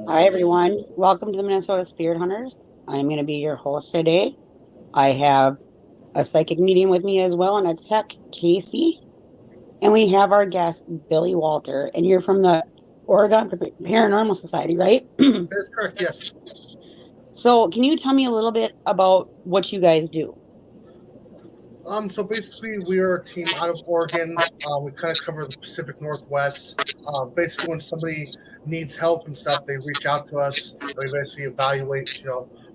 Hi, everyone. Welcome to the Minnesota Spirit Hunters. I'm going to be your host today. I have a psychic medium with me as well, and a tech, Casey. And we have our guest, Billy Walter. And you're from the Oregon Paranormal Society, right? That is correct, yes. So, can you tell me a little bit about what you guys do? So basically, we are a team out of Oregon. We kind of cover the Pacific Northwest. Basically, when somebody needs help and stuff, they reach out to us. And we basically evaluate,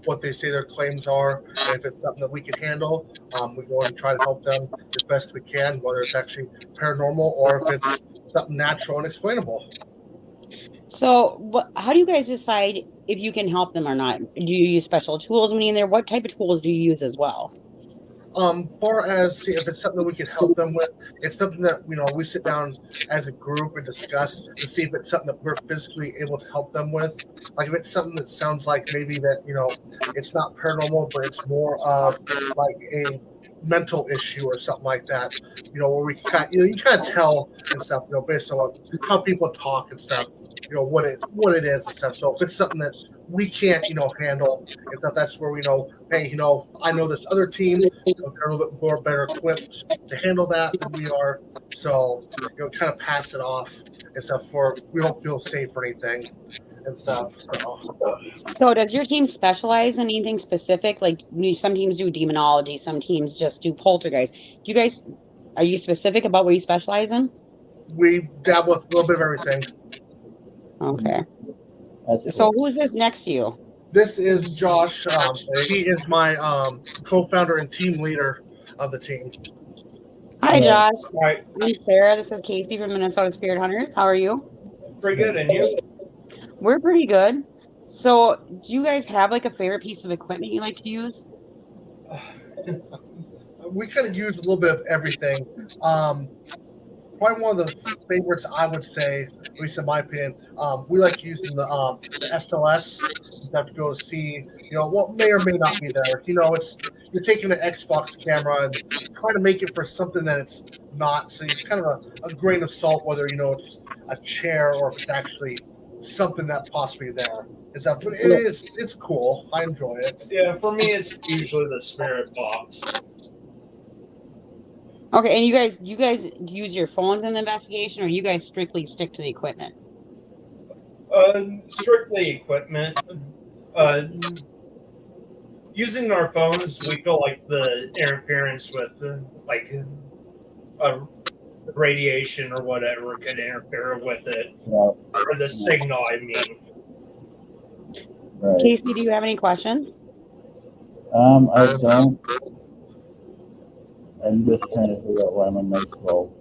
what they say their claims are, and if it's something that we can handle, we go and try to help them as best we can, whether it's actually paranormal or if it's something natural and explainable. So, how do you guys decide if you can help them or not? Do you use special tools when you're in there? What type of tools do you use as well? Far as if it's something that we can help them with, it's something that we sit down as a group and discuss to see if it's something that we're physically able to help them with. Like if it's something that sounds like maybe that it's not paranormal, but it's more of like a mental issue or something like that. Where we you kind of tell and stuff, based on how people talk and stuff. What it is and stuff. So if it's something that we can't handle, and stuff, that's where we know. Hey, I know this other team. They're a little bit more better equipped to handle that than we are. So, kind of pass it off and stuff for if we don't feel safe or anything and stuff. So, does your team specialize in anything specific? Like, some teams do demonology, some teams just do poltergeist. Are you specific about what you specialize in? We dabble with a little bit of everything. Okay. So, who's this next to you? This is Josh. He is my co-founder and team leader of the team. Hi, Josh. Hi. I'm Sarah. This is Casey from Minnesota Spirit Hunters. How are you? Pretty good, and you? We're pretty good. So, do you guys have like a favorite piece of equipment you like to use? We kind of use a little bit of everything. Probably one of the favorites, I would say, at least in my opinion, we like using the SLS. You have to go to see, what may or may not be there. It's you're taking an Xbox camera and trying to make it for something that it's not. So it's kind of a grain of salt, whether it's a chair or if it's actually something that possibly there. But it's cool. I enjoy it. Yeah, for me, it's usually the spirit box. Okay, and you guys use your phones in the investigation, or you guys strictly stick to the equipment? Strictly equipment. Using our phones, we feel like the interference with radiation or whatever could interfere with it, or the signal. I mean, right. Casey, do you have any questions? I don't. I'm just trying to figure out why I'm on my slow.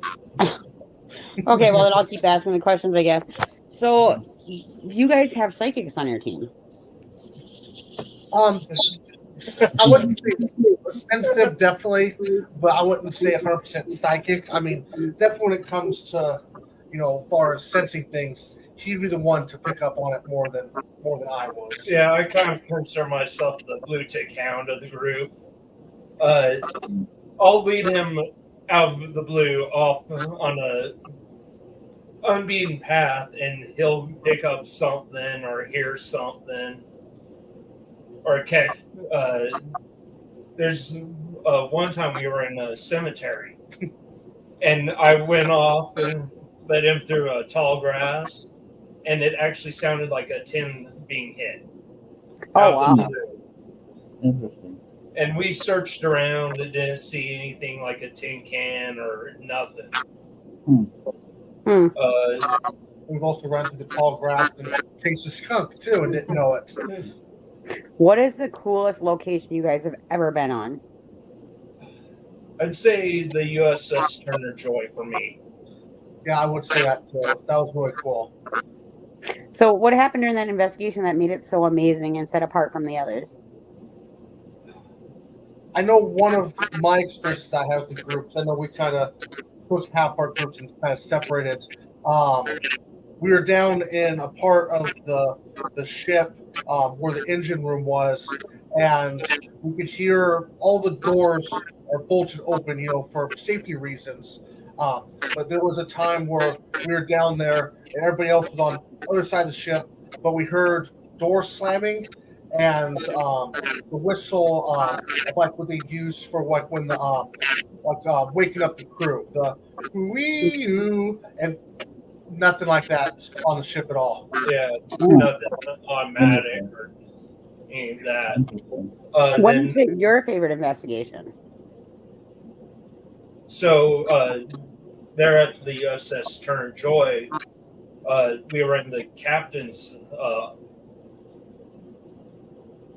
Okay, well then I'll keep asking the questions, I guess. So, do you guys have psychics on your team? I wouldn't say sensitive, definitely, but I wouldn't say 100% psychic. I mean, definitely when it comes to, as far as sensing things, he'd be the one to pick up on it more than I would. Yeah, I kind of consider myself the blue tick hound of the group. I'll lead him out of the blue off on a unbeaten path, and he'll pick up something or hear something or catch. There's one time we were in a cemetery, and I went off and led him through a tall grass, and it actually sounded like a tin being hit. Oh, wow. Interesting. And we searched around and didn't see anything like a tin can or nothing. We've also run through the tall grass and chased a skunk too and didn't know it. What is the coolest location you guys have ever been on? I'd say the USS Turner Joy for me. Yeah, I would say that too. That was really cool. So what happened during that investigation that made it so amazing and set apart from the others? I know one of my experiences I have with the groups, I know we kind of took half our groups and kind of separated. We were down in a part of the ship where the engine room was, and we could hear all the doors are bolted open, for safety reasons. But there was a time where we were down there and everybody else was on other side of the ship, but we heard doors slamming and the whistle, like what they use for like when the waking up the crew, the wee and nothing like that on the ship at all. Yeah, Hmm. nothing automatic or any of that. Interesting. What Then is it your favorite investigation? so there at the USS Turner Joy, we were in the captain's.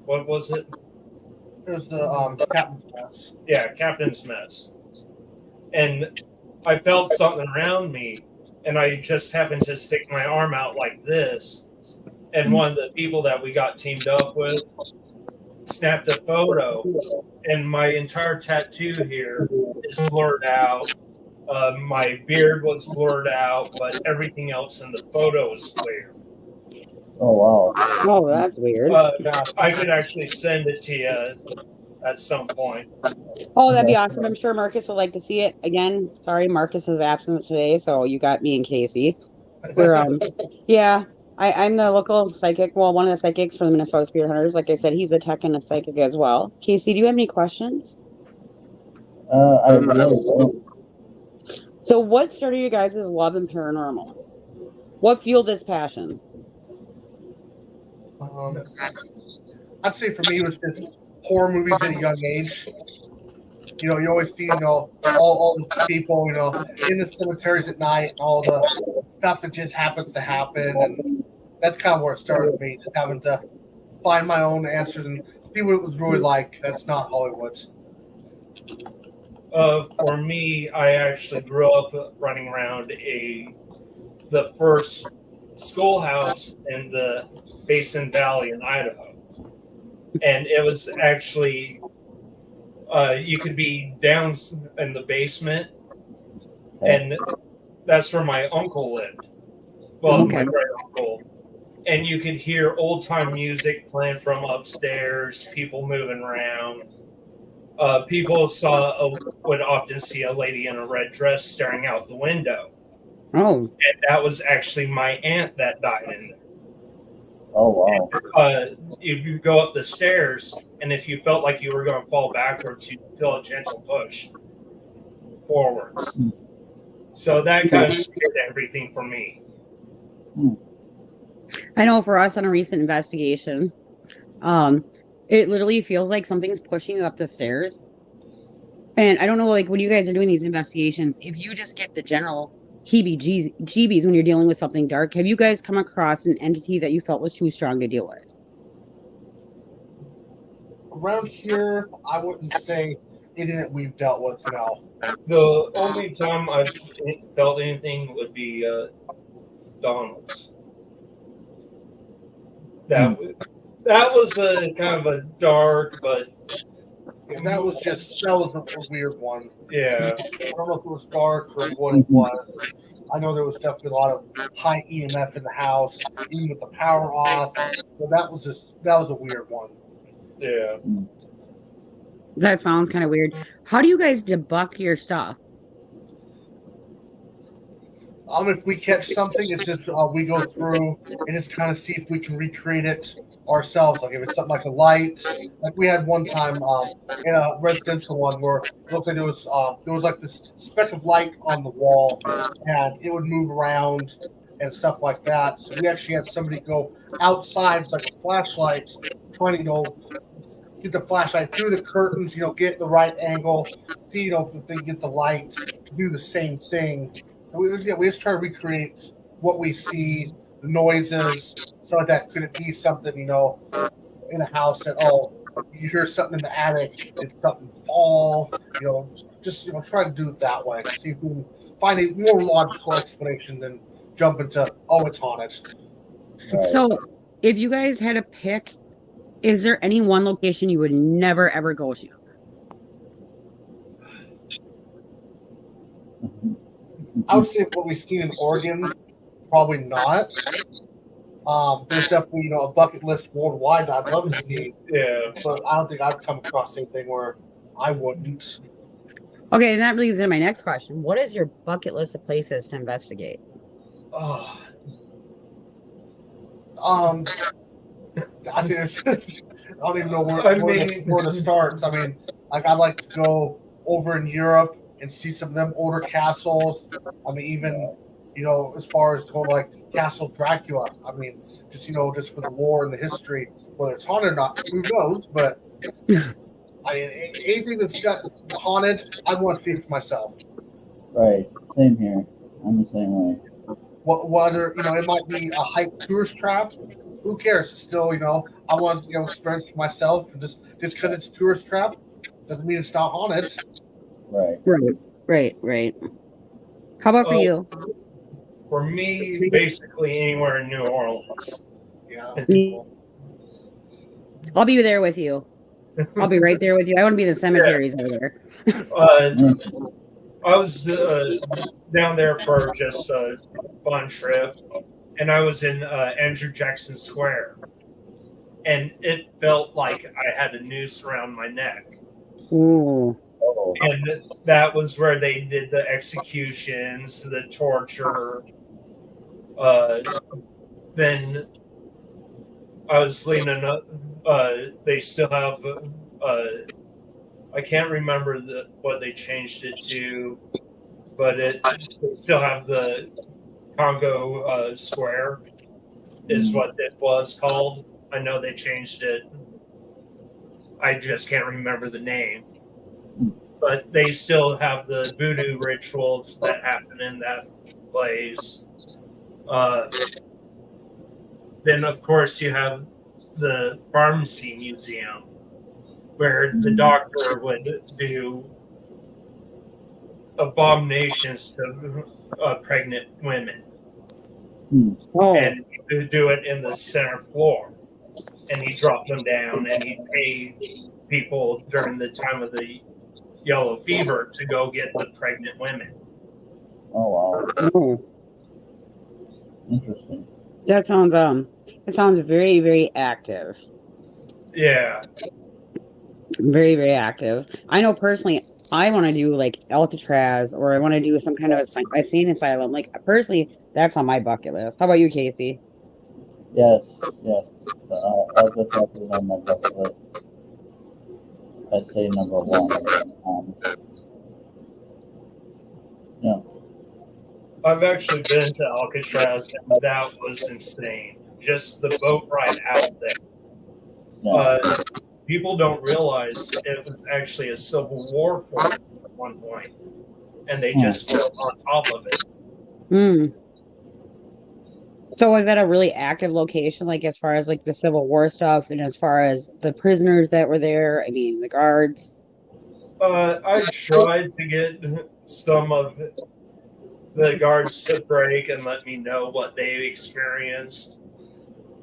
What was it? It was the captain's mess. Yeah, captain's mess. And I felt something around me, and I just happened to stick my arm out like this. And one of the people that we got teamed up with snapped a photo, and my entire tattoo here is blurred out. My beard was blurred out, but everything else in the photo is clear. Oh, wow. Oh, that's weird. I could actually send it to you at some point. Oh, that'd be awesome. I'm sure Marcus would like to see it again. Sorry, Marcus is absent today, so you got me and Casey. We're yeah. I'm the local psychic. Well, one of the psychics for the Minnesota Spirit Hunters. Like I said, he's a tech and a psychic as well. Casey, do you have any questions? I really don't. So, what started you guys' love in paranormal? What fueled this passion? I'd say for me, it was just horror movies at a young age. You know, you always see, all the people, in the cemeteries at night, all the stuff that just happens to happen. And that's kind of where it started with me, just having to find my own answers and see what it was really like. That's not Hollywood. For me, I actually grew up running around the first schoolhouse in the Basin Valley in Idaho. And it was actually, you could be down in the basement, and that's where my uncle lived. Well, Okay. my great uncle. And you could hear old time music playing from upstairs, people moving around. People would often see a lady in a red dress staring out the window. Oh, And that was actually my aunt that died in there. Oh, wow. You go up the stairs, and if you felt like you were going to fall backwards, you'd feel a gentle push forwards. So that kind of scared everything for me. I know for us on a recent investigation, it literally feels like something's pushing you up the stairs. And I don't know, like when you guys are doing these investigations, if you just get the general heebie-jeebies when you're dealing with something dark, have you guys come across an entity that you felt was too strong to deal with? Around here, I wouldn't say anything that we've dealt with, The only time I've felt anything would be Donald's. That was a kind of a dark, but And that was a weird one. yeah. I don't know if it was dark or what it was. I know there was definitely a lot of high EMF in the house, even with the power off. So that was a weird one. Yeah. That sounds kind of weird. How do you guys debug your stuff? If we catch something, it's just we go through and just kind of see if we can recreate it ourselves. Like if it's something like a light, like we had one time in a residential one where it looked like there was like this speck of light on the wall, and it would move around and stuff like that. So we actually had somebody go outside like a flashlight, trying to get the flashlight through the curtains, get the right angle, see if they get the light to do the same thing. We just try to recreate what we see, the noises, so that could it be something, in a house that, you hear something in the attic, it's something fall, just try to do it that way. See if we can find a more logical explanation than jump into, it's haunted. Right. So, if you guys had to pick, is there any one location you would never ever go to? I would say what we've seen in Oregon, probably not. There's definitely, a bucket list worldwide that I'd love to see, Yeah. but I don't think I've come across anything where I wouldn't. Okay, and that leads into my next question. What is your bucket list of places to investigate? Oh, I think I don't even know I mean- where to start. I mean, like I'd like to go over in Europe and see some of them older castles. I mean, even as far as going like Castle Dracula. I mean, just just for the lore and the history, whether it's haunted or not, who knows? But I mean, anything that's got haunted, I want to see it for myself. Right. Same here. I'm the same way. Whether it might be a hype tourist trap. Who cares? It's still, I want to experience for myself. Just because it's a tourist trap doesn't mean it's not haunted. Right. Right. How about for you? For me, basically anywhere in New Orleans. Yeah. Cool. I'll be there with you. I'll be right there with you. I want to be in the cemeteries over there. I was down there for just a fun trip, and I was in Andrew Jackson Square, and it felt like I had a noose around my neck. Ooh. Oh. And that was where they did the executions, the torture. Then I was leaning up. They still have. I can't remember what they changed it to, but they still have the Congo Square, is what it was called. I know they changed it. I just can't remember the name. But they still have the voodoo rituals that happen in that place. Then, of course, you have the Pharmacy Museum, where the doctor would do abominations to pregnant women. Oh. And he'd do it in the center floor. And he'd drop them down, and he'd pay people during the time of the yellow fever to go get the pregnant women. Oh wow. Oh. Interesting. That sounds it sounds very, very active. Yeah. Very, very active. I know personally I want to do like Alcatraz, or I want to do some kind of a insane asylum. Like personally, that's on my bucket list. How about you, Casey? Yes. Alcatraz is on my bucket list. I'd say number one. Yeah. I've actually been to Alcatraz, and that was insane. Just the boat ride out there. Yeah. People don't realize it was actually a Civil War fort at one point, and they just built on top of it. Hmm. So was that a really active location, like as far as like the Civil War stuff, and as far as the prisoners that were there? I mean, the guards. I tried to get some of the guards to break and let me know what they experienced,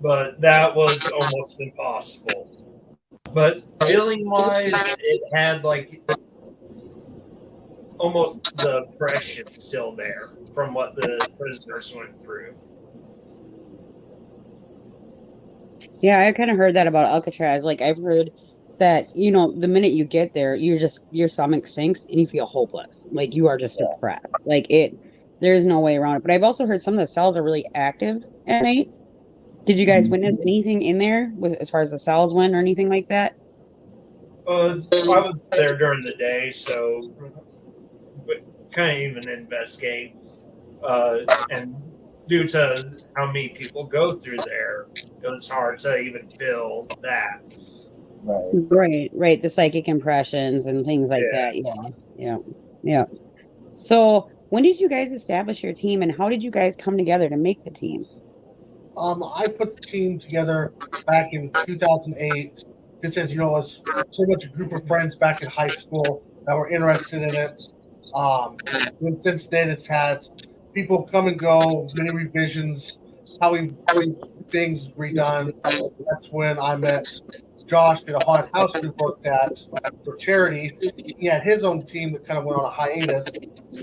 but that was almost impossible. But feeling-wise, it had like almost the oppression still there from what the prisoners went through. Yeah, I kind of heard that about Alcatraz. Like I've heard that, the minute you get there, your stomach sinks and you feel hopeless. Like you are just depressed. Like there's no way around it. But I've also heard some of the cells are really active at night. Did you guys witness anything in there as far as the cells went or anything like that? I was there during the day, so kind of even investigate. And due to how many people go through there, it was hard to even feel that. Right. The psychic impressions and things like that. Yeah. So when did you guys establish your team, and how did you guys come together to make the team? I put the team together back in 2008. Just as us pretty much a group of friends back in high school that were interested in it. And since then, it's had people come and go, many revisions, having things redone. That's when I met Josh at a haunted house we worked at for charity. He had his own team that kind of went on a hiatus.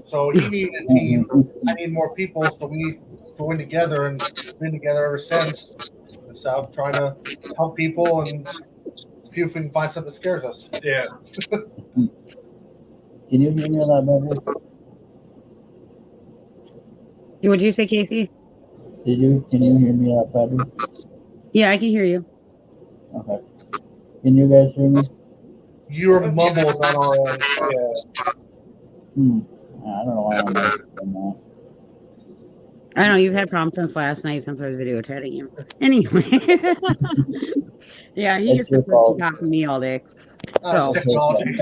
So he needed a team. I need more people, so we joined together and been together ever since. And so I'm trying to help people and see if we can find something that scares us. Yeah. Can you hear me on that, brother? What'd you say, Casey? Can Can you hear me out, Patty? Yeah, I can hear you. Okay. Can you guys hear me? You're mumbled on our end. I don't know why I'm doing that. I know you've had problems since last night since I was video chatting you. Anyway. Yeah, he It's just prefers to your fault. talk to me all day. It's So, technology.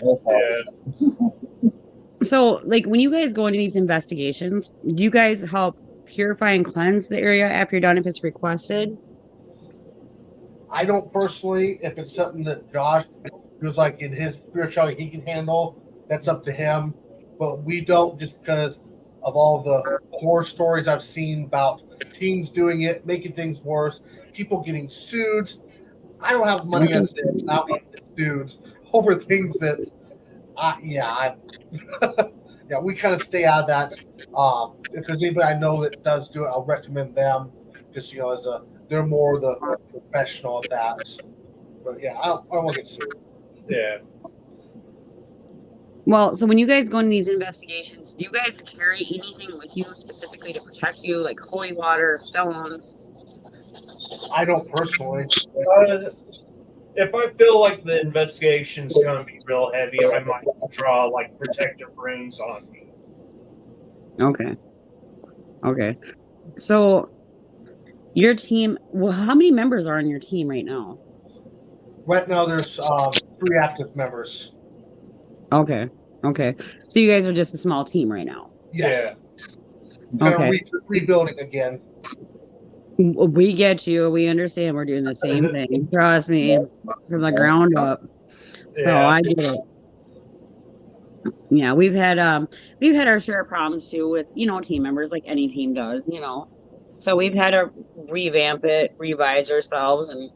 so like when you guys go into these investigations, do you guys help purify and cleanse the area after you're done if it's requested? I don't personally. If it's something that Josh feels like in his spirituality he can handle, that's up to him. But we don't, just because of all the horror stories I've seen about teams doing it, making things worse, people getting sued. I don't have money as it is. I don't need to get sued over things that, yeah, we kind of stay out of that. If there's anybody I know that does do it, I'll recommend them. Just they're more the professional at that. But yeah, I don't want to get sued. Yeah. Well, so when you guys go into these investigations, do you guys carry anything with you specifically to protect you, like holy water, stones? I don't personally. If I feel like the investigation's going to be real heavy, I might draw like protective runes on me. Okay. So your team, well, how many members are on your team right now? Right now, there's 3 active members. Okay. So you guys are just a small team right now. Yes. Yeah. Okay. Rebuilding again. We get you. We understand. We're doing the same thing. Trust me, from the ground up. So Yeah. I get it. Yeah, we've had our share of problems too with team members, like any team does. So we've had to revamp it, revise ourselves, and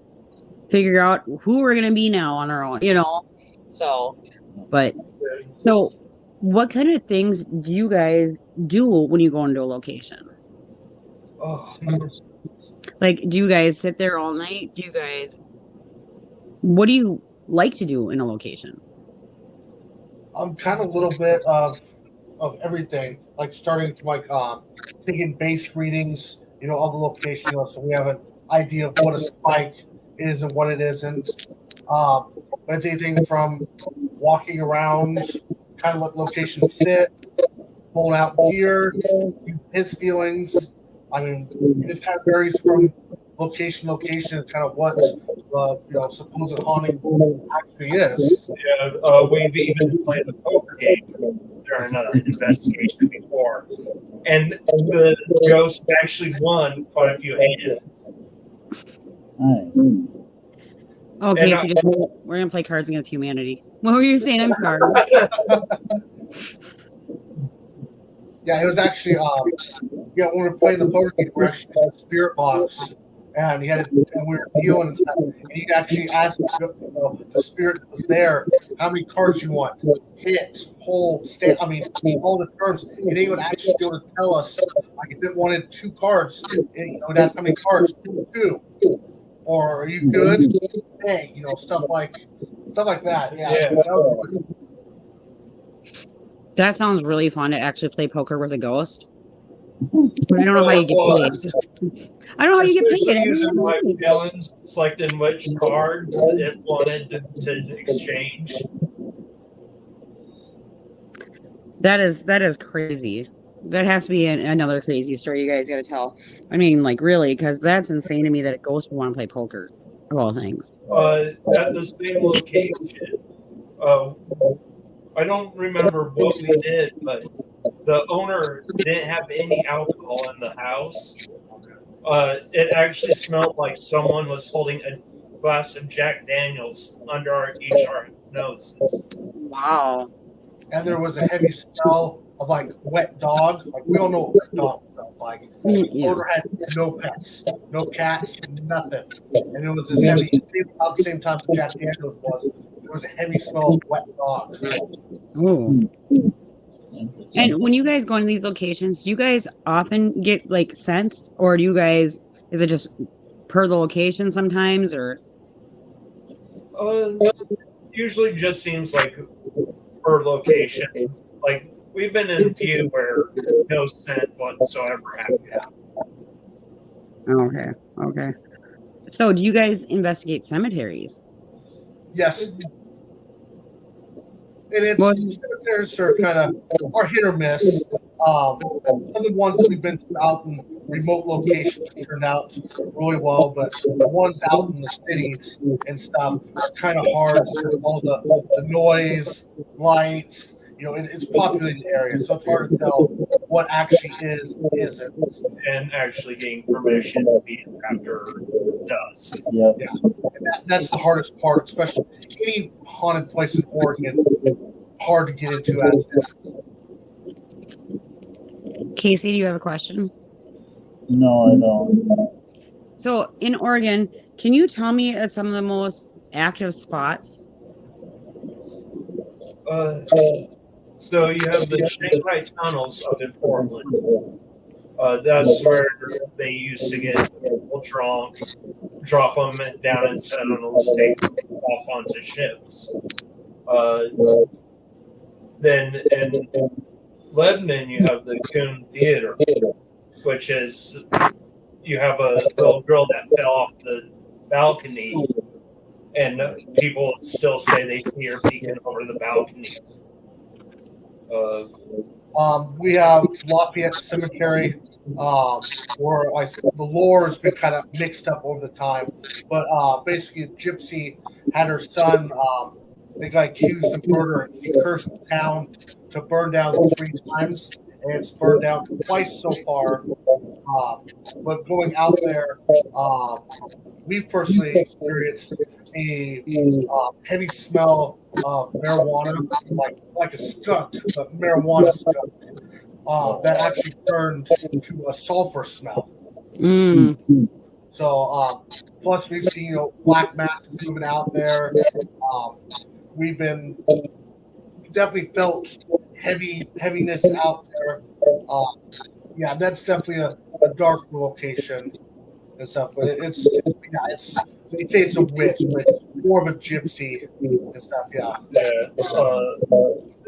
figure out who we're gonna be now on our own. So what kind of things do you guys do when you go into a location? Oh, Like, do you guys sit there all night? What do you like to do in a location? I'm kind of a little bit of everything, like starting from taking base readings, of the location, so we have an idea of what a spike is and what it isn't. But it's anything from walking around, kind of let locations sit, pulling out gear, his feelings. I mean, it just kind of varies from location to location, kind of what supposed haunting actually is. yeah. We've even played the poker game during an investigation before, and the ghost actually won quite a few hands. Okay, And so we're gonna play Cards Against Humanity. What were you saying? I'm sorry. Yeah, it was actually when we were playing the poker game, we actually had a spirit box, and we were dealing and stuff. And you actually asked the spirit that was there how many cards you want, hit, hold, stand. I mean, all the terms. And they would actually be able to tell us, like, if it wanted 2 cards, it would ask how many cards, 2, or are you good? Hey, stuff like that. Yeah. Yeah. That was really, That sounds really fun to actually play poker with a ghost. But I don't know how you get paid. I don't know how you get Especially paid. using my feelings, selecting which cards it wanted to exchange. That is crazy. That has to be another crazy story you guys got to tell. I mean, like, really, because that's insane to me that a ghost would want to play poker, of all things. At the same location. I don't remember what we did, but the owner didn't have any alcohol in the house. It actually smelled like someone was holding a glass of Jack Daniels under each our noses. Wow. and there was a heavy smell of like wet dog. Like we all know what wet dog smells like. The owner had no pets, no cats, nothing. And it was this heavy, about the same time Jack Daniels was. There was a heavy smell of wet dog. Ooh. And when you guys go into these locations, do you guys often get like scents, or do you guys, is it just per the location sometimes, or? Usually just seems like per location. Like we've been in a few where no scent whatsoever happened. Okay. Okay. So, do you guys investigate cemeteries? Yes. And it's Well, cemeteries are kind of are hit or miss. Some of the ones that we've been to out in remote locations turned out really well, but the ones out in the cities and stuff are kind of hard because of all the noise, lights. It's populated area, so it's hard to tell what actually isn't. And actually getting permission to be after dusk. Yep. Yeah, and that's the hardest part, especially any haunted place in Oregon. Hard to get into as Casey, do you have a question? No, I don't. So, in Oregon, can you tell me some of the most active spots? So you have the Shanghai tunnels up in Portland. That's where they used to get people drunk, drop them down in tunnels, take them off onto ships. Then in Lebanon, you have the Coon Theater, which is you have a little girl that fell off the balcony, and people still say they see her peeking over the balcony. we have Lafayette Cemetery, where the lore has been kind of mixed up over the time. But basically, a gypsy had her son. They got accused of murder, and she cursed the town to burn down 3 times, and it's burned down twice so far. But going out there, we've personally experienced a heavy smell of marijuana, like a skunk, but marijuana skunk, that actually turned to a sulfur smell. Mm. So, plus we've seen black masses moving out there. We've definitely felt heaviness out there. Yeah, that's definitely a dark location and stuff. But it's they say it's a witch, but it's more of a gypsy and stuff. Yeah.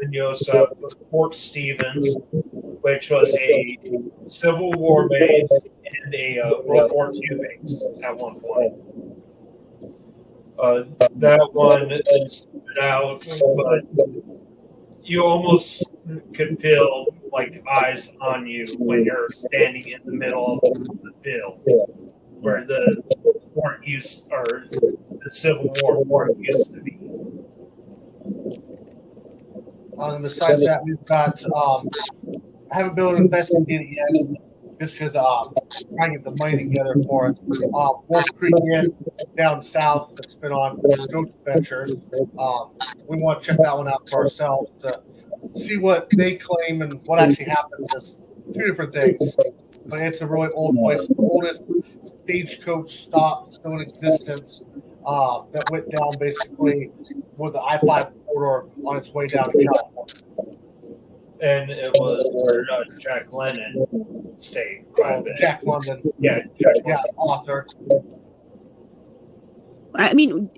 Then you also have Fort Stevens, which was a Civil War base and a World War II base at one point. That one is out, but you almost could feel like eyes on you when you're standing in the middle of the field where the Civil War fort used to be. And besides that, we've got I haven't been able to investigate it yet, just because trying to get the money together for it. Wolf Creek Inn down south that's been on Ghost Adventures. We want to check that one out for ourselves to see what they claim and what actually happens. It's 2 different things, but it's a really old place. The oldest stagecoach stop still in existence, that went down basically with the I-5 corridor on its way down to California. And it was where Jack London stayed. Jack London. Yeah, Jack London. Yeah, author. I mean,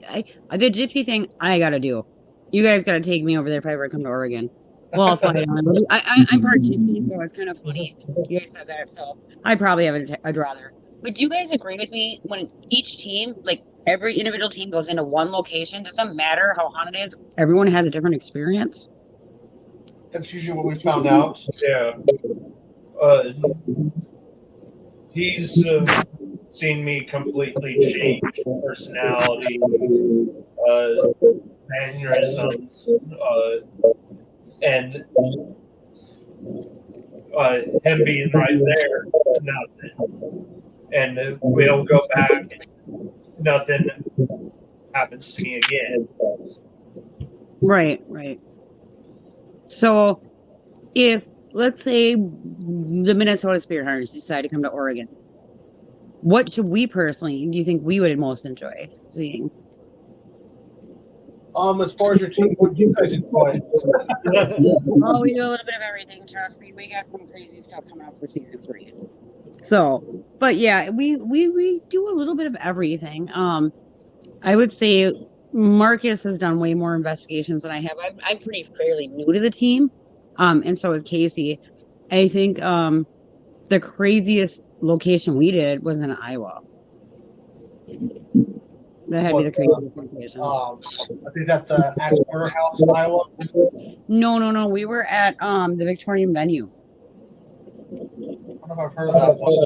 the gypsy thing, I gotta do. You guys gotta take me over there if I ever come to Oregon. Well, I'm part gypsy, so it's kind of funny. You guys said that, so I probably have a draw there. But do you guys agree with me when each team, like every individual team, goes into one location? Doesn't matter how haunted it is. Everyone has a different experience. That's usually what we found out. Yeah. He's seen me completely change personality, mannerisms, and him being right there, nothing. And we'll go back, and nothing happens to me again. Right. So, if, let's say, the Minnesota Spirit Hunters decide to come to Oregon, what should we personally, do you think we would most enjoy seeing? As far as your team, what do you guys enjoy? Oh, we do a little bit of everything. Trust me, we got some crazy stuff coming up for season 3. So, but yeah, we do a little bit of everything. I would say Marcus has done way more investigations than I have. I'm fairly new to the team, and so is Casey. I think the craziest location we did was in Iowa. That had to be the craziest location. I think that's the Axe Murder House in Iowa. No. We were at the Victorian venue. I don't know if I've heard of that one.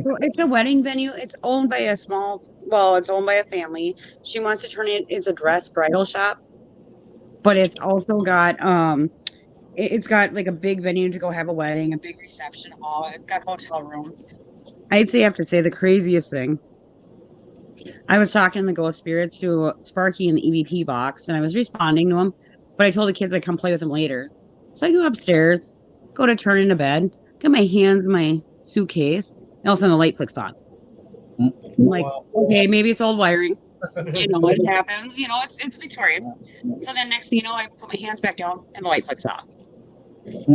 So it's a wedding venue. It's owned by it's owned by a family. She wants to turn it, it's a dress bridal shop, but it's also got it's got like a big venue to go have a wedding, a big reception hall. It's got hotel rooms. I'd say I have to say the craziest thing. I was talking to the ghost spirits to Sparky in the EVP box, and I was responding to them, but I told the kids I'd come play with them later. So I go upstairs, go to turn into bed, get my hands in my suitcase, and all of a sudden the light flicks on. I'm like, okay, maybe it's old wiring. It happens. It's Victorian. So then next thing you know, I put my hands back down and the light flicks off.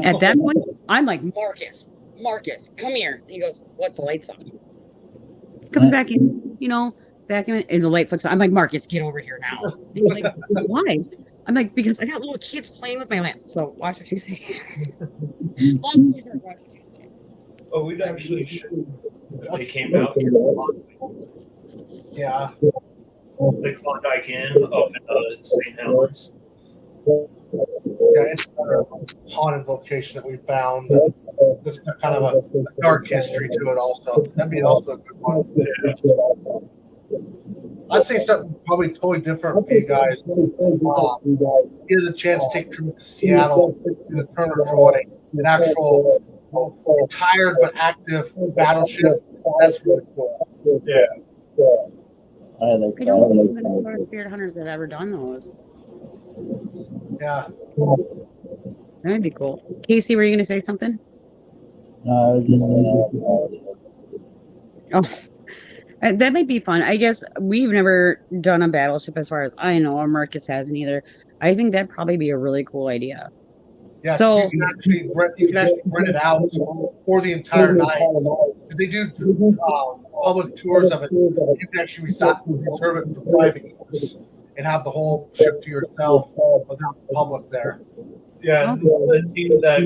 At that point, I'm like, Marcus, come here. And he goes, what? The light's on. Comes back in, and the light flicks on. I'm like, Marcus, get over here now. And he's like, why? I'm like, because I got little kids playing with my lamp. So watch what you say. Watch what you say. Oh, we'd actually should. They came out here. Yeah. The Klondike Inn up in St. Helens. Yeah, it's another haunted location that we found. It's got kind of a dark history to it also. That'd be also a good one. Yeah. I'd say something probably totally different for you guys. Get the chance to take a trip to Seattle, to the Turner Joy, an actual retired but active battleship. That's really cool. Yeah. I don't think Minnesota Spirit Hunters have ever done those. Yeah. That'd be cool. Casey, were you going to say something? No, I was just saying. Oh, that might be fun. I guess we've never done a battleship as far as I know, or Marcus hasn't either. I think that'd probably be a really cool idea. Yeah, so you can actually rent it out for the entire night. If they do public tours of it, you can actually reserve it for private use and have the whole ship to yourself without the public there. Yeah, the team that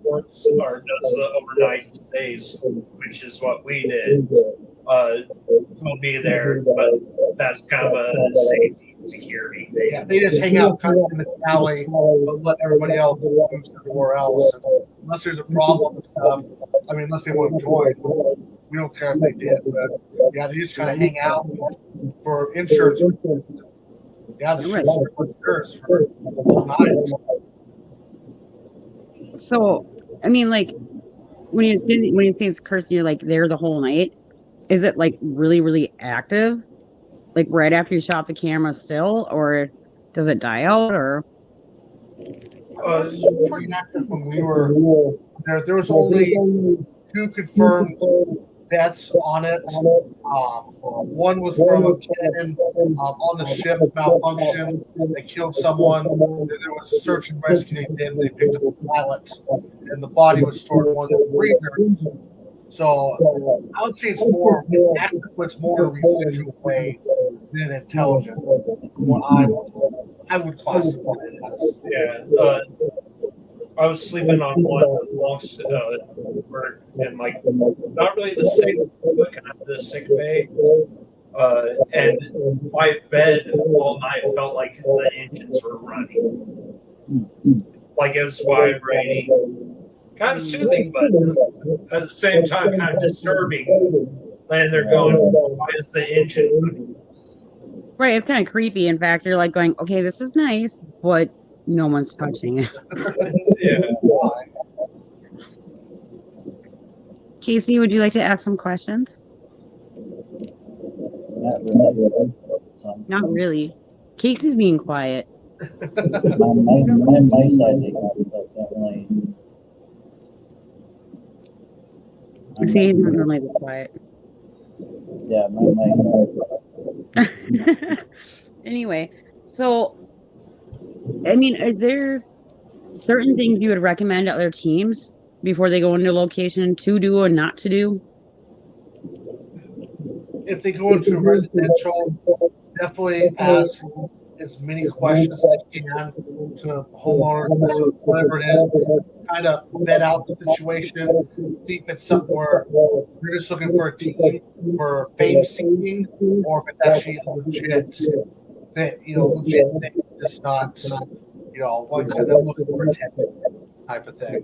works or does the overnight stays, which is what we did, will be there, but that's kind of a safety security thing. Yeah, they just hang out kind of in the alley, but let everybody else move everywhere else. Unless there's a problem and stuff, unless they want to join, we don't care if they did. But yeah, they just kind of hang out for insurance. Yeah, the ship's insurance for the whole night. So, when you say it's cursed, you're like there the whole night. Is it like really, really active? Like right after you shot the camera still, or does it die out? Or It was pretty active when we were there. There was only 2 confirmed deaths on it. One was from a cannon on the ship malfunction. They killed someone. Then there was a search and rescue they did. They picked up a pilot, and the body was stored in one of the freezers. So I would say it's active, but it's more a residual way than intelligent. What I would classify it as. Yeah. I was sleeping on one long and not really the sick, but kind of the sick bay. And my bed all night felt like the engines were running. Like it was vibrating. Kind of soothing, but at the same time kind of disturbing. And they're going, why is the engine running? right, it's kind of creepy. In fact, you're like going, okay, this is nice, but no one's touching it. Yeah. Casey, would you like to ask some questions? Not really. Casey's being quiet. My side, definitely. See, he's not normally this quiet. Yeah, my side. Anyway, so, is there certain things you would recommend to other teams before they go into a location to do or not to do? If they go into residential, definitely ask as many questions as they can to the homeowner, whatever it is, kind of vet out the situation, see if it's something where you're just looking for a team for fame seeking, or if it's actually a legit thing, legit thing. It's not, like I said, they're looking for attention type of thing.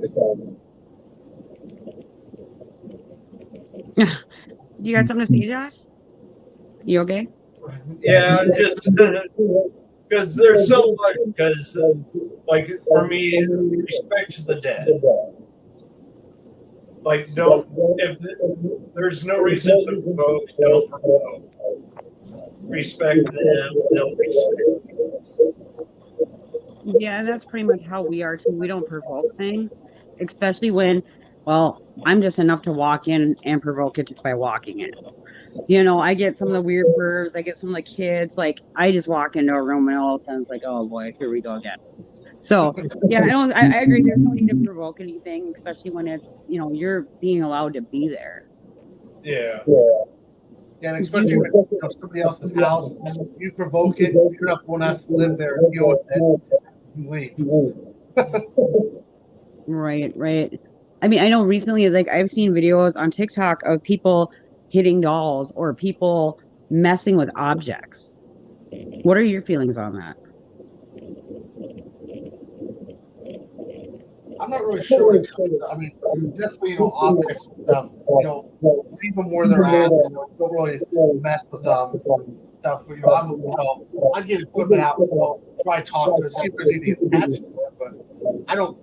You got something to say, Josh? You okay? Yeah, just because there's so much. Because, like, for me, respect to the dead. Like, if there's no reason to provoke, don't provoke. Respect them, they'll respect you. Yeah, that's pretty much how we are too. We don't provoke things, especially when, well, I'm just enough to walk in and provoke it just by walking in. I get some of the weird birds. I get some of the kids. Like, I just walk into a room and all of a sudden it's like, oh boy, here we go again. So yeah, I agree. There's no need to provoke anything, especially when it's, you're being allowed to be there. Yeah. Yeah, and especially when somebody else's house, you provoke it, you're not one has to live there and deal with it. You leave. Right. I mean, I know recently, like, I've seen videos on TikTok of people hitting dolls or people messing with objects. What are your feelings on that? I'm not really sure what it comes to. I mean, definitely, objects and stuff, leave them where they're at. Don't really mess with them. Stuff. I'd get equipment out, try to talk to it, see if there's anything attached to it. But I don't,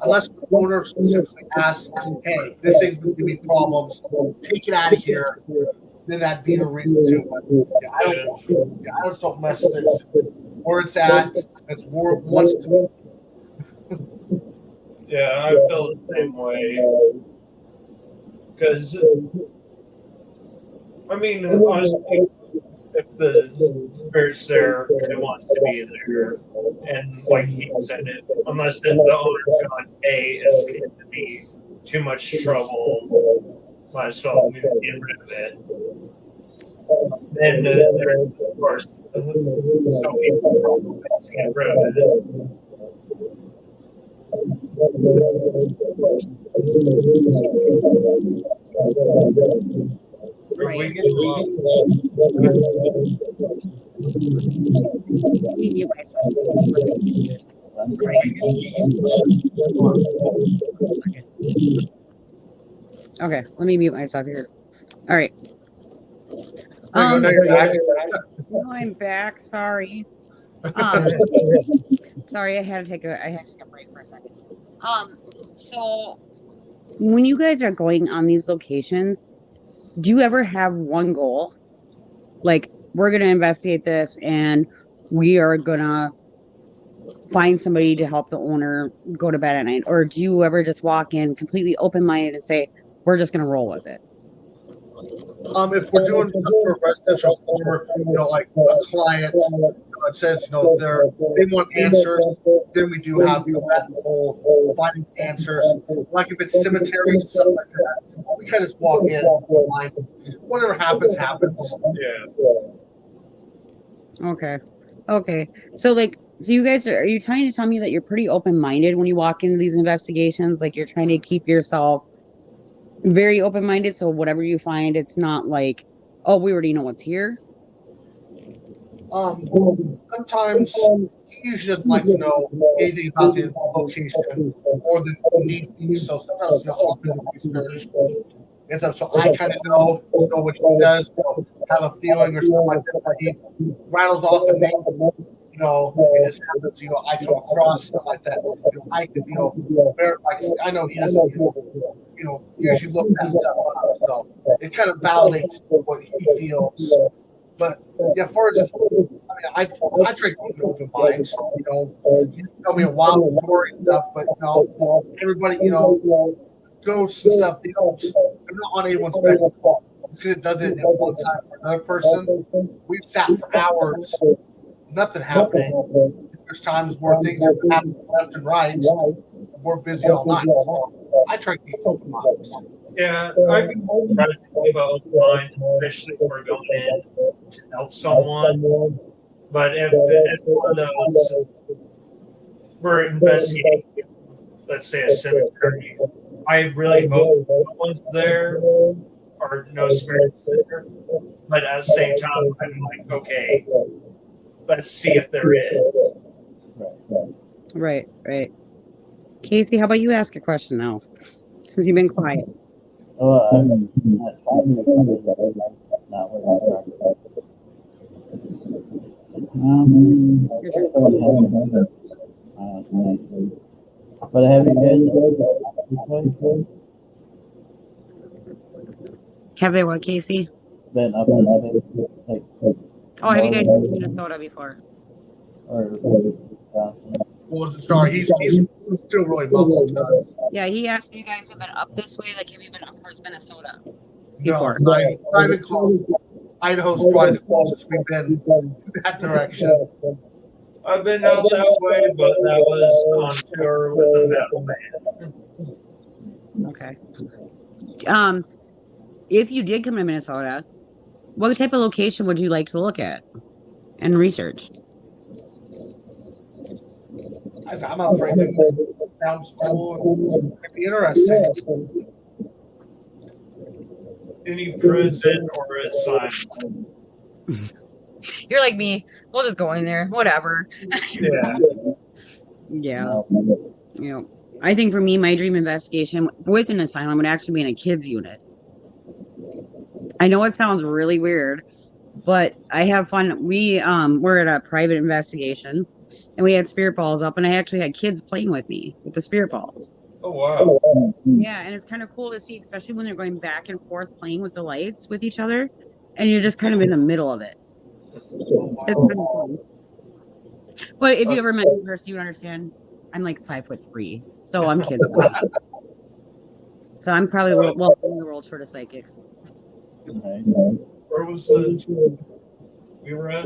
unless the owner specifically asks, hey, this thing's going to give me problems, take it out of here, then that'd be the reason to. I just don't mess with it. Where it's at, that's where it wants to be. Yeah, I feel the same way. Because, I mean, honestly, if the spirit's there, it wants to be there. And like he said, unless the owner's gone, hey, it's going to be too much trouble, might as well get rid of it. And there's, of course, some people get rid of it. Right. Okay, let me mute myself here. All right. No, I'm back. Sorry. Sorry, I had to take a break for a second. So when you guys are going on these locations, do you ever have one goal? Like, we're gonna investigate this and we are gonna find somebody to help the owner go to bed at night? Or do you ever just walk in completely open-minded and say, we're just gonna roll with it? If we're doing stuff for a residential owner, like a client that says, they want answers, then we do have that whole finding answers. Like if it's cemeteries, stuff like that, we kind of just walk in, whatever happens, happens. Yeah. Okay. So you guys are you trying to tell me that you're pretty open-minded when you walk into these investigations? Like, you're trying to keep yourself very open-minded, so whatever you find, it's not like, oh, we already know what's here. Sometimes he usually doesn't like to know anything about the location or the need. So sometimes I'll do research and stuff. So I kind of know what he does, have a feeling or something like that. He rattles off a name. It just happens, I come across stuff like that. I could, I know he doesn't, usually look that stuff up. So it kind of validates what he feels. But yeah, as far as I try to keep an open mind. You tell me a wild story and stuff, but everybody, ghosts and stuff, they're not on anyone's bed. Because it does it at one time for another person. We've sat for hours. Nothing happening. There's times where things are happening left and right. We're busy all night. So I try to keep open minds. Yeah, I try to keep an open mind, especially if we're going in to help someone. But if it's one of those, we're investigating, let's say, a cemetery, I really hope no one's there or no spirits there. But at the same time, I'm like, okay, let's see if there is. Right. Casey, how about you ask a question now? Since you've been quiet. Well, I'm not trying to recover, but I'm not what I'm talking about. Your turn. Honestly. But have you guys Have they what, Casey? been up this way? Like, Oh, have you guys been to Minnesota before? or Wisconsin? Well, sorry, he's still really muffled. Yeah, he asked if you guys have been up this way. Like, have you been up towards Minnesota? No, not even close. Idaho's probably the closest we've been in that direction. I've been out that way, but that was on tour with a metal band. Okay. If you did come to Minnesota, what type of location would you like to look at and research? I'm afraid that sounds cool. It'd be interesting. Any prison or asylum. You're like me. We'll just go in there. Whatever. Yeah. Yeah. You know, I think for me, my dream investigation with an asylum would actually be in a kids unit. I know it sounds really weird, but I have fun. We were at a private investigation, and we had spirit balls up, and I actually had kids playing with me with the spirit balls. Oh, wow. Yeah, and it's kind of cool to see, especially when they're going back and forth playing with the lights with each other, and you're just kind of in the middle of it. It's kind of fun. But if you ever met me first, you would understand. I'm like 5'3", so I'm kidding. So I'm probably one of the world's shortest psychics. Where was the we were at?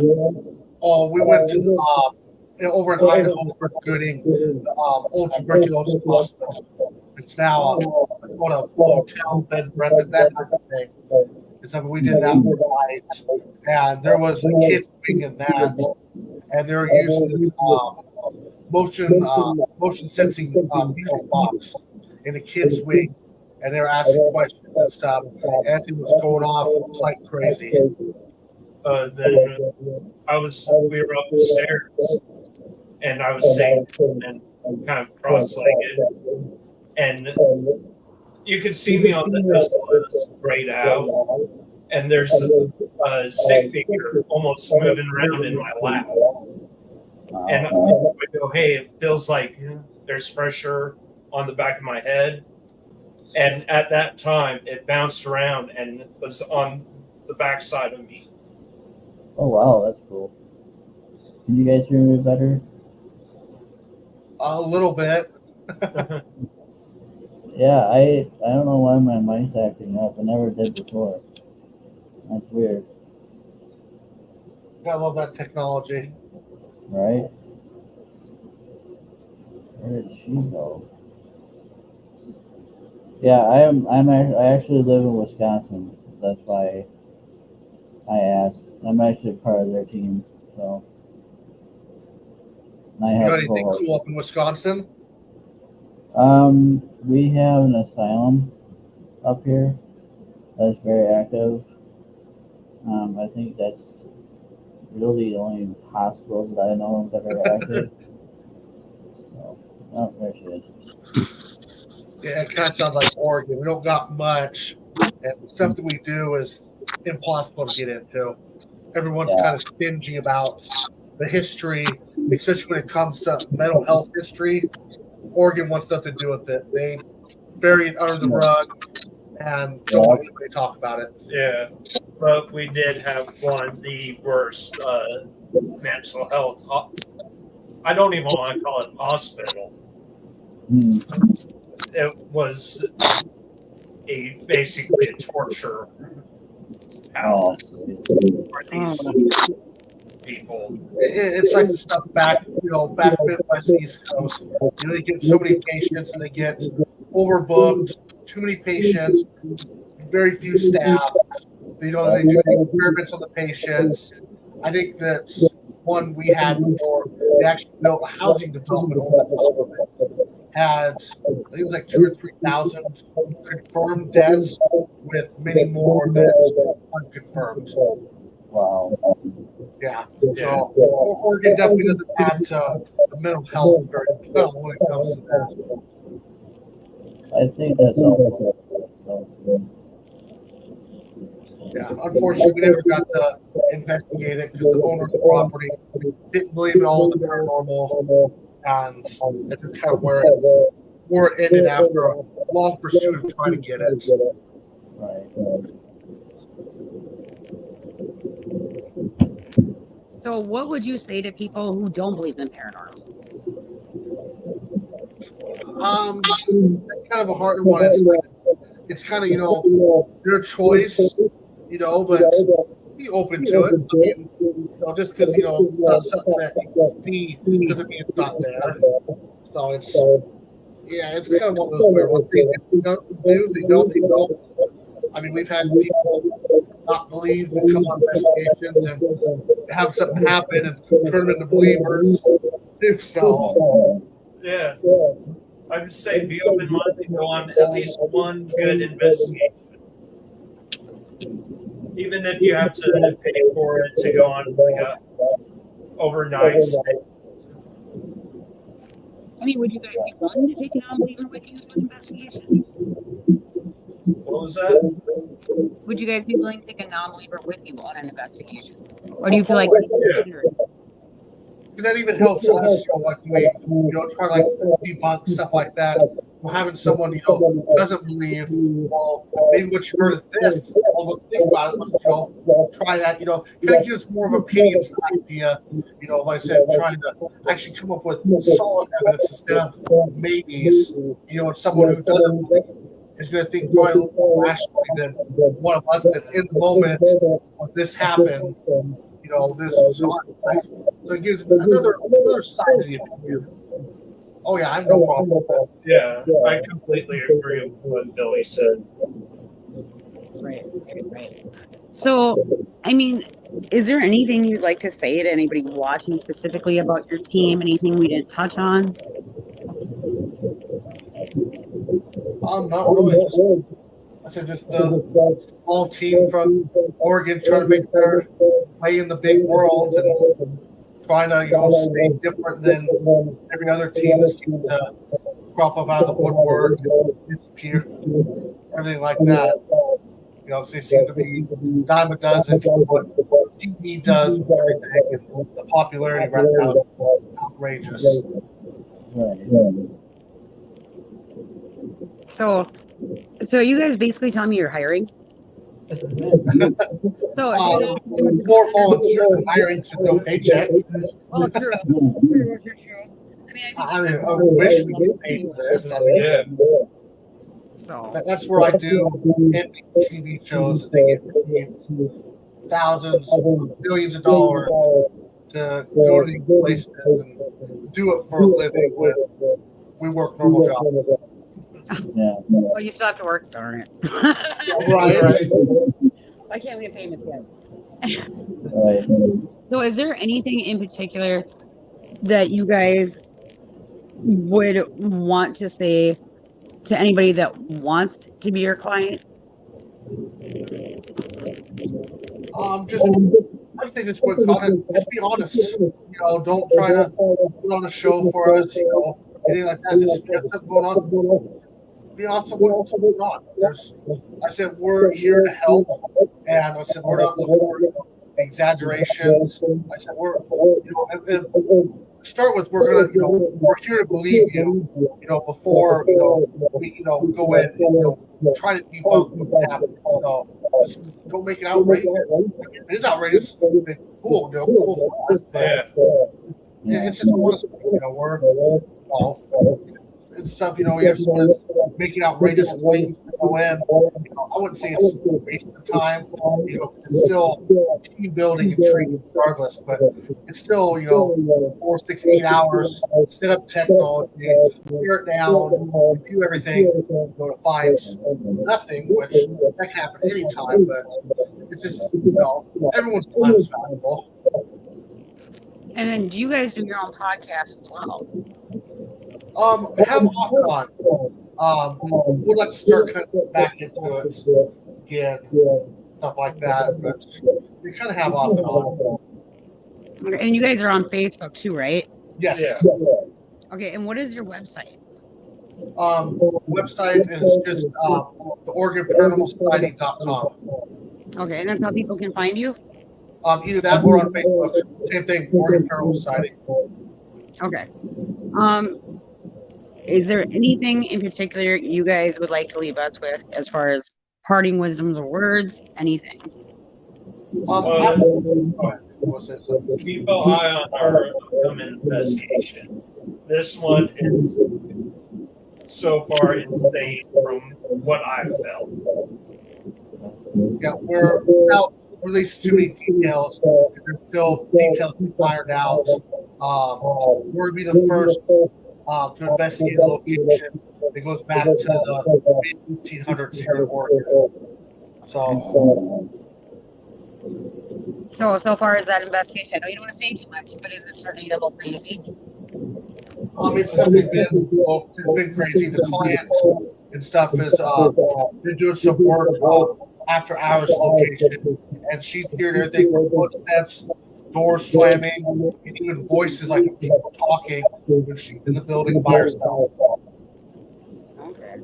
Oh, we went to over in Idaho for Gooding, old tuberculosis hospital. It's now a hotel, bed and breakfast, that type of thing. And so we did that for nights, and there was a kids wing in that, and they were using this motion sensing music box in the kids wing, and they were asking questions and stuff. Anthony was going off like crazy. Then we were upstairs, and I was sitting and kind of cross-legged, and you could see me on the S4E18 sprayed out, and there's a stick figure almost moving around in my lap. And I would go, hey, it feels like there's pressure on the back of my head. And at that time, it bounced around and was on the back side of me. Oh, wow, that's cool. Can you guys hear me better? A little bit. Yeah, I don't know why my mic's acting up. I never did before. That's weird. I love that technology. Right? Where did she go? Yeah, I actually live in Wisconsin. That's why I asked. I'm actually part of their team, so. And I You have got anything cool up in Wisconsin? We have an asylum up here that's very active. I think that's really the only hospitals that I know of that are active. So, oh, there she is. Yeah, it kind of sounds like Oregon. We don't got much, and the stuff that we do is impossible to get into. Everyone's kind of stingy about the history, especially when it comes to mental health history. Oregon wants nothing to do with it. They bury it under the rug and don't want anybody to talk about it. Yeah, but we did have one of the worst mental health. I don't even want to call it hospitals. It was basically a torture house for these people. It's like the stuff back Midwest East Coast. They get so many patients and they get overbooked, too many patients, very few staff. They do the experiments on the patients. I think that one we had before they actually built a housing development on the top of it. Had, I think it was like 2,000 or 3,000 confirmed deaths, with many more that's unconfirmed. Wow. Yeah. So Oregon definitely doesn't add to the mental health very well when it comes to that. I think that's all. So, Yeah, unfortunately, we never got to investigate it because the owner of the property didn't believe in all the paranormal, and that's just kind of where it ended after a long pursuit of trying to get it. right. So, what would you say to people who don't believe in paranormal? That's kind of a harder one. It's kind of, their choice, but be open to it. I mean, just because, it's not something that you see doesn't mean it's not there. So it's kind of one of those weird ones. They don't. I mean, we've had people not believe and come on investigations and have something happen and turn them into believers. So, Yeah. I would say be open-minded and go on at least one good investigation. Even if you have to pay for it to go on like a overnight stay. I mean, would you guys be willing to take a non-believer with you to an investigation? What was that? Would you guys be willing to take a non-believer with you on an investigation? Or do you feel like that even helps us, like we, try to debunk stuff like that. Having someone, doesn't believe, well, maybe what you heard is this. Well, think about it. Let's, try that. Kind of gives more of a opinions idea. Like I said, trying to actually come up with solid evidence instead of maybes. And someone who doesn't believe is going to think probably a little more rationally than one of us that's in the moment when this happened. This is on. So it gives another side of the opinion. Oh yeah, I have no problem with that. Yeah, I completely agree with what Billy said. Right. So, I mean, is there anything you'd like to say to anybody watching specifically about your team? Anything we didn't touch on? Not really. I said just the small team from Oregon trying to make their way in the big world and trying to stay different than every other team that seems to crop up out of the woodwork, disappear, everything like that. Because they seem to be dime a dozen what TV does with everything, and the popularity right now is outrageous. So you guys basically telling me you're hiring? So More volunteer than hiring to no paycheck. Oh, true. I wish we get paid for this. Yeah. So that's where I do indie TV shows. They get paid thousands, millions of dollars to go to these places and do it for a living when we work normal jobs. Yeah. Well, you still have to work, darn it. Right. Why can't we get payments yet? Right. So is there anything in particular that you guys would want to say to anybody that wants to be your client? I think it's what content. Just be honest. Don't try to put on a show for us. Anything like that. Just have something going on. Be honest with what's going on. I said we're here to help, and I said we're not looking for exaggerations. I said we're start with we're here to believe you. Before we go in and try to debunk what happened. So just don't make it outrageous. If it is outrageous, then cool. Cool for us. But it's just honest. We're and stuff, you have someone making outrageous claims to go in. I wouldn't say it's a waste of time. It's still team building and training regardless, but it's still, 4, 6, 8 hours, set up technology, tear it down, do everything, to find nothing, which that can happen anytime, but it's just, everyone's time is valuable. And then do you guys do your own podcast as well? Have off and on. We'd like to start kind of back into it again, stuff like that. But we kind of have off and on. Okay, and you guys are on Facebook too, right? Yes. Yeah. Okay, and what is your website? Website is just the Oregon Paranormal Society.com. Okay, and that's how people can find you? Either that or on Facebook. Same thing, Oregon Paranormal Society. Okay. Is there anything in particular you guys would like to leave us with as far as parting wisdoms or words? Anything? Keep an eye on our upcoming investigation. This one is so far insane from what I've felt. Yeah, we're without releasing too many details. There's still details to be ironed out. We're going to be the first to investigate a location that goes back to the mid-1800s here in Oregon. So far as that investigation, I know you don't want to say too much, but is it starting a little crazy? It's definitely been crazy. The client and stuff has been doing some work after hours location, and she's hearing everything from footsteps, doors slamming, and even voices like people talking when she's in the building by herself. Okay.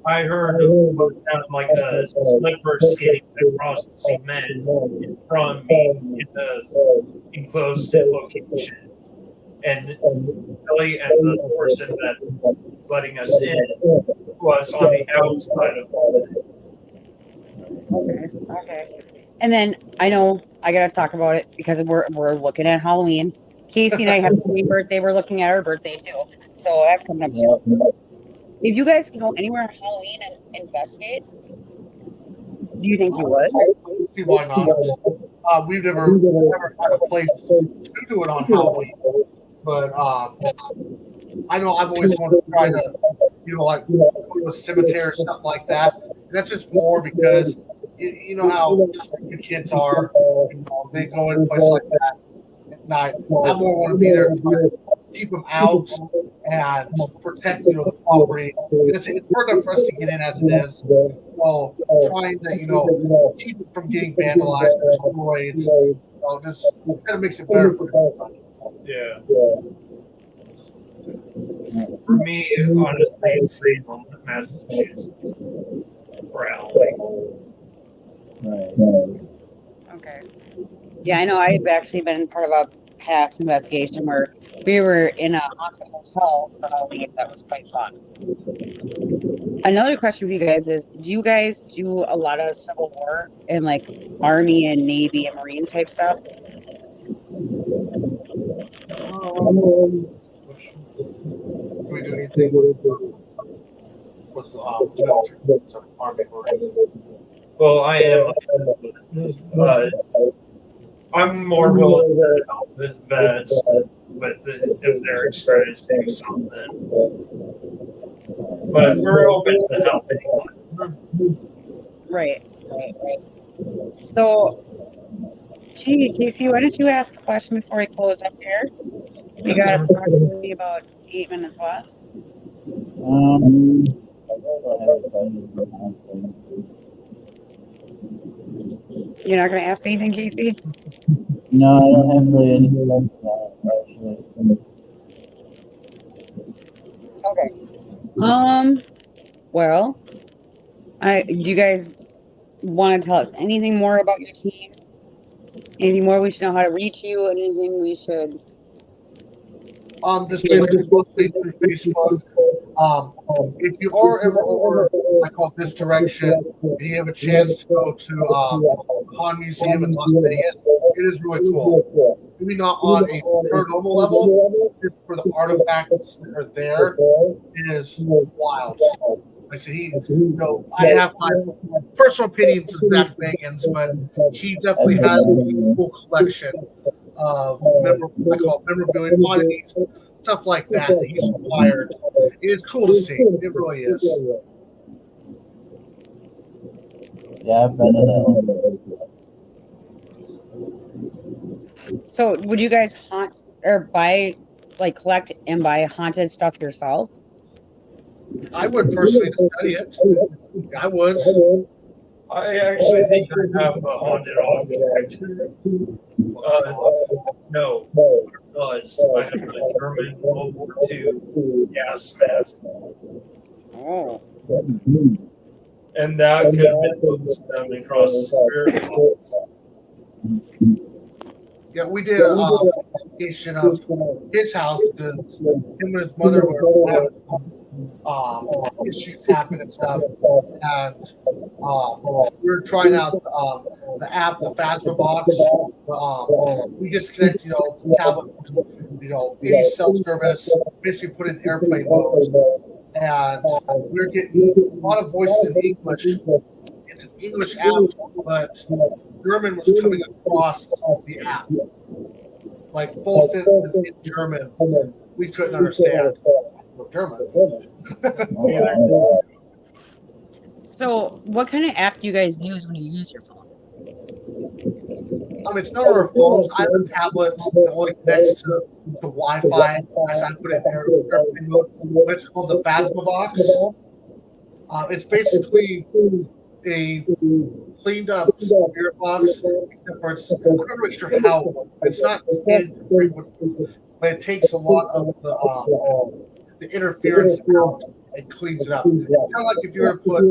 I heard what sounded like a slipper skating across the cement in front of me in the enclosed location. And Ellie and the person that was letting us in was on the outside of all of it. Okay. And then I know I gotta talk about it because we're looking at Halloween. Casey and I have the same birthday. We're looking at our birthday too. So that's coming up too. If you guys can go anywhere on Halloween and investigate, do you think you would? See why not? We've never had a place to do it on Halloween, but I know I've always wanted to try to, like go to a cemetery or something like that. And that's just more because you know how the kids are. They go in a place like that at night. I more want to be there to try to keep them out and protect the property. It's hard enough for us to get in as it is. So trying to keep it from getting vandalized or destroyed, just kind of makes it better for everybody. Yeah. For me, honestly, it's Salem, Massachusetts. Raleigh. Okay. Yeah, I know. I've actually been part of a past investigation where we were in a haunted hotel for Halloween. That was quite fun. Another question for you guys is: do you guys do a lot of Civil War and like Army and Navy and Marine type stuff? Do we do anything with the Army Marine? Well, I am. I'm more willing to help with vets if they're experiencing something. But we're open to help anyone. Right. So, Casey, why don't you ask a question before we close up here? We got approximately about 8 minutes left. You're not going to ask anything, Casey? No, I don't have really anything like that, actually. Okay. Well, do you guys want to tell us anything more about your team? Anything more we should know how to reach you? Anything we should? Just basically mostly through Facebook. If you are ever over, I call it this direction, and you have a chance to go to Han Museum in Las Vegas, it is really cool. Maybe not on a paranormal level, just for the artifacts that are there, it is wild. Like I said, I have my personal opinions of Zach Bangans, but he definitely has a full collection of memorabilia, oddities, stuff like that he's acquired. It's cool to see. It really is. Yeah, I've been to that So, would you guys haunt or buy, like, collect and buy haunted stuff yourself? I would personally study it. I would. I actually think I have a haunted object. No, because I have a German World War II gas mask. Oh, And that could have been moved coming across the spirit box. Yeah, we did a investigation of his house because him and his mother were having issues happen and stuff. And we were trying out the app, the Phasma box. We just connect, the tablet, any cell service, basically put in airplane mode. And we're getting a lot of voices in English. It's an English app, but German was coming across the app. Like full sentences in German. We couldn't understand German. so what kind of app do you guys use when you use your phone? It's not on our phones. I have a tablet that only connects to Wi-Fi as I put it in airplane mode. It's called the Phasma box. It's basically a cleaned up spirit box, except for I'm not really sure how. It's not but it takes a lot of the interference out and cleans it up. It's kind of like if you were to put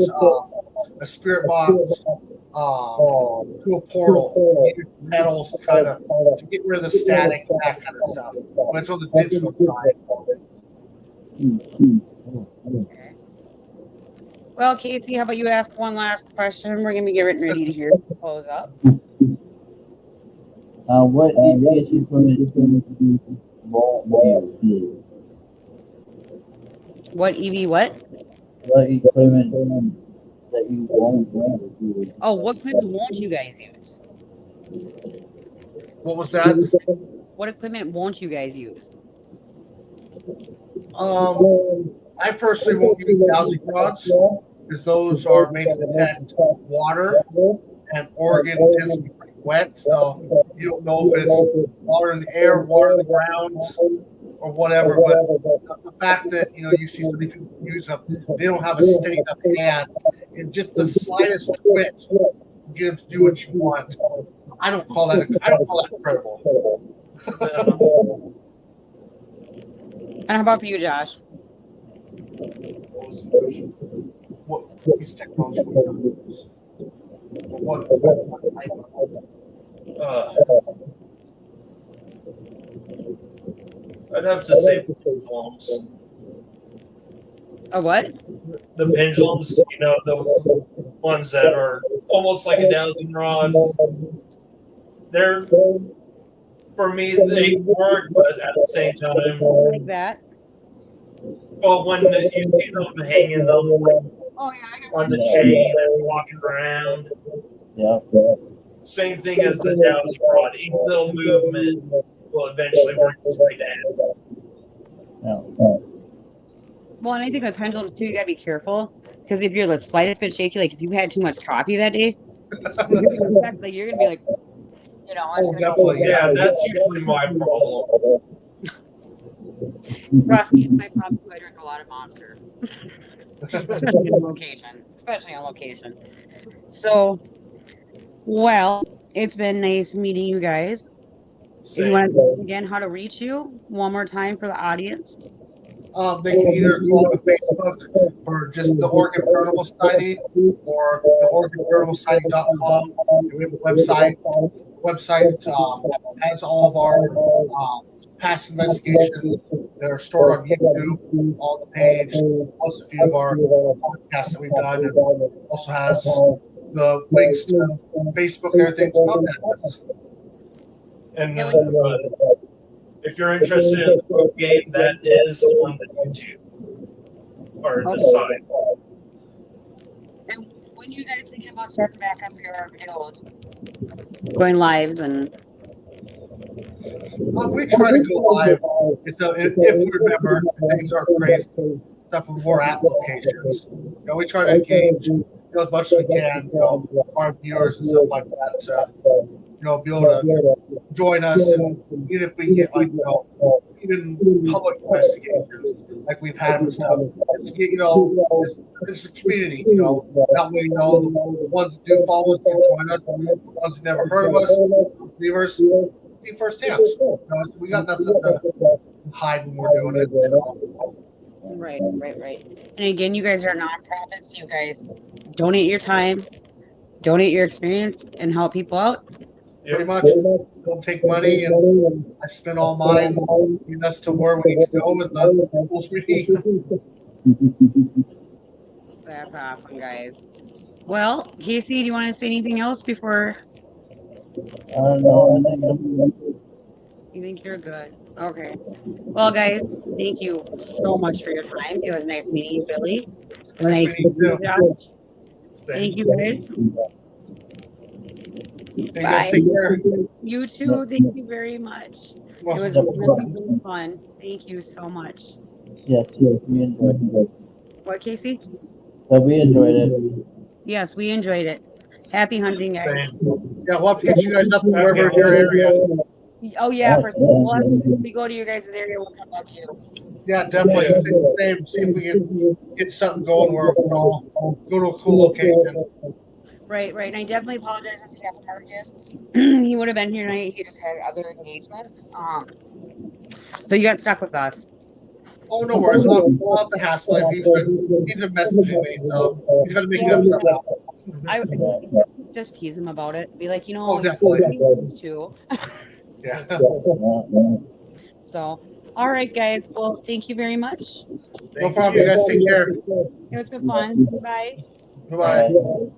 a spirit box to a portal, you use pedals to get rid of the static and that kind of stuff. But it's on the digital side. Well, Casey, how about you ask one last question? We're going to be getting ready to hear close up. What EV equipment won't use? What EV what? What equipment that you won't use? Oh, what equipment won't you guys use? What was that? What equipment won't you guys use? I personally won't use dowsing rods because those are made to detect water, and Oregon tends to be pretty wet, so you don't know if it's water in the air, water in the ground, or whatever. But the fact that you see so many people use them, they don't have a steady enough hand, and just the slightest twitch will get them to do what you want. I don't call that credible. And how about for you, Josh? What is technology? I'd have to say pendulums. A what? The pendulums, the ones that are almost like a dowsing rod. They're, for me, they work, but at the same time, Like that? well, when you see them hanging them Oh, yeah, I got on the chain and walking around, Yeah. same thing as the dowsing rod. Each little movement will eventually work its way down. Yeah. Well, and I think with pendulums too, you gotta be careful because if you're the slightest bit shaky, like if you had too much coffee that day, you're gonna be like, it's gonna go. Yeah, that's usually my problem. Trust me, it's my problem too. I drink a lot of Monster, especially on location. So, well, it's been nice meeting you guys. If you want to tell us again how to reach you one more time for the audience. They can either go to Facebook for just the Oregon Paranormal Society or the OregonParanormalSociety.com. We have a website. Has all of our past investigations that are stored on YouTube on the page. Also, a few of our podcasts that we've done, and also has the links to Facebook and everything to contact us. And if you're interested in the book game, that is on the YouTube or the site. And when you guys thinking about starting back up your videos, going lives and we try to go live if we remember things aren't crazy stuff when we're at locations. We try to engage as much as we can, our viewers and stuff like that. be able to join us, and even if we get like even public investigations like we've had and stuff, just get it's a community, that way the ones that do follow us can join us, the ones that never heard of us, viewers see firsthand. We got nothing to hide when we're doing it. Right. And again, you guys are nonprofits. You guys donate your time, donate your experience, and help people out. Pretty much. Don't take money, and I spend all mine getting us to where we need to go with the tools we need. That's awesome, guys. Well, Casey, do you want to say anything else before? No, I think You think you're good? Okay. Well, guys, thank you so much for your time. It was nice meeting you, Billy. It was nice meeting you, Josh. Thank you, guys. Bye. Take care. You too. Thank you very much. It was really fun. Thank you so much. Yes, we enjoyed it. What, Casey? So we enjoyed it. Yes, we enjoyed it. Happy hunting, guys. Yeah, we'll have to get you guys up wherever in your area. Oh, yeah, for sure. Well, if we go to your guys' area, we'll come back to you. Yeah, definitely. See if we can get something going where we can all go to a cool location. Right. And I definitely apologize on behalf of Marcus. He would have been here tonight. He just had other engagements. So you got stuck with us. Oh, no worries. I'll have to hassle him. He's been messaging me, so he's going to make it up somehow. I would just tease him about it. Be like, definitely. Too. Yeah. So, all right, guys. Well, thank you very much. No problem. You guys take care. It's been fun. Bye. Bye-bye.